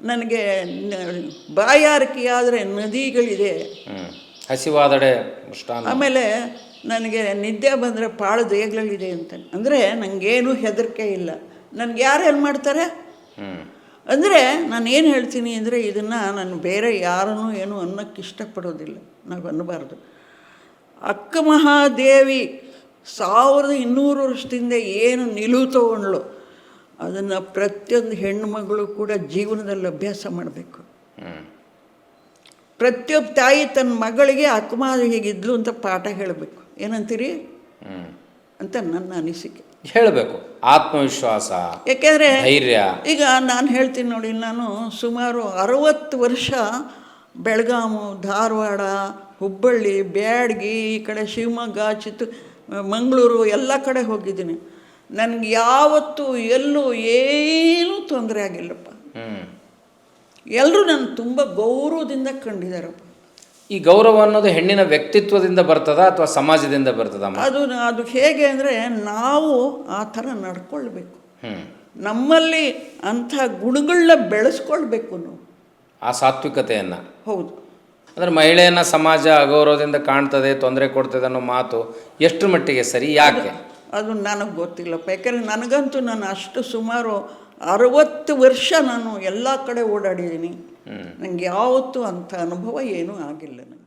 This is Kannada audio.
ನನಗೆ ಬಾಯಾರಿಕೆಯಾದರೆ ನದಿಗಳಿದೆ, ಹಸಿವಾದಡೆ ಆಮೇಲೆ ನನಗೆ ನಿದ್ದೆ ಬಂದರೆ ಪಾಳು ದೇಗಲಿದೆ ಅಂತ. ಅಂದರೆ ನನಗೇನು ಹೆದರಿಕೆ ಇಲ್ಲ, ನನಗೆ ಯಾರು ಏನು ಮಾಡ್ತಾರೆ ಅಂದರೆ ನಾನು ಏನು ಹೇಳ್ತೀನಿ ಅಂದರೆ ಇದನ್ನು ನಾನು ಬೇರೆ ಯಾರನ್ನೂ ಏನು ಅನ್ನೋಕ್ಕೆ ಇಷ್ಟಪಡೋದಿಲ್ಲ, ನಾವು ಅನ್ನಬಾರ್ದು. ಅಕ್ಕ ಮಹಾದೇವಿ 1200 ವರ್ಷದಿಂದ ಏನು ನಿಲುವು ತಗೊಂಡ್ಳು ಅದನ್ನು ಪ್ರತಿಯೊಂದು ಹೆಣ್ಣುಮಗಳು ಕೂಡ ಜೀವನದಲ್ಲಿ ಅಭ್ಯಾಸ ಮಾಡಬೇಕು. ಪ್ರತಿಯೊಬ್ಬ ತಾಯಿ ತನ್ನ ಮಗಳಿಗೆ ಅಕ್ಕಮಹಾದೇವಿ ಹೀಗಿದ್ಲು ಅಂತ ಪಾಠ ಹೇಳಬೇಕು. ಏನಂತೀರಿ ಅಂತ ನನ್ನ ಅನಿಸಿಕೆ. ಹೇಳಬೇಕು, ಆತ್ಮವಿಶ್ವಾಸ, ಯಾಕೆಂದರೆ ಧೈರ್ಯ. ಈಗ ನಾನು ಹೇಳ್ತೀನಿ ನೋಡಿ, ನಾನು ಸುಮಾರು 60 ವರ್ಷ ಬೆಳಗಾವಿ, ಧಾರವಾಡ, ಹುಬ್ಬಳ್ಳಿ, ಬ್ಯಾಡಗಿ, ಈ ಕಡೆ ಶಿವಮೊಗ್ಗ, ಮಂಗಳೂರು ಎಲ್ಲ ಕಡೆ ಹೋಗಿದ್ದೀನಿ. ನನಗೆ ಯಾವತ್ತೂ ಎಲ್ಲೂ ಏನೂ ತೊಂದರೆ ಆಗಿಲ್ಲಪ್ಪ. ಎಲ್ಲರೂ ನನ್ನ ತುಂಬ ಗೌರವದಿಂದ ಕಂಡಿದ್ದಾರಪ್ಪ. ಈ ಗೌರವ ಅನ್ನೋದು ಹೆಣ್ಣಿನ ವ್ಯಕ್ತಿತ್ವದಿಂದ ಬರ್ತದಾ ಅಥವಾ ಸಮಾಜದಿಂದ ಬರ್ತದ? ಅದು ಹೇಗೆ ಅಂದರೆ ನಾವು ಆ ಥರ ನಡ್ಕೊಳ್ಬೇಕು, ನಮ್ಮಲ್ಲಿ ಅಂಥ ಗುಣಗಳನ್ನ ಬೆಳೆಸ್ಕೊಳ್ಬೇಕು ನಾವು, ಆ ಸಾತ್ವಿಕತೆಯನ್ನು. ಹೌದು. ಅಂದರೆ ಮಹಿಳೆಯನ್ನು ಸಮಾಜ ಅಗೌರವದಿಂದ ಕಾಣ್ತದೆ, ತೊಂದರೆ ಕೊಡ್ತದೆ ಅನ್ನೋ ಮಾತು ಎಷ್ಟು ಮಟ್ಟಿಗೆ ಸರಿ, ಯಾಕೆ? ಅದು ನನಗೆ ಗೊತ್ತಿಲ್ಲಪ್ಪ. ಯಾಕೆಂದರೆ ನನಗಂತೂ ನಾನು ಅಷ್ಟು ಸುಮಾರು 60 ವರ್ಷ ನಾನು ಎಲ್ಲ ಕಡೆ ಓಡಾಡಿದ್ದೀನಿ, ನನಗೆ ಯಾವತ್ತೂ ಅಂಥ ಅನುಭವ ಏನೂ ಆಗಿಲ್ಲ ನನಗೆ.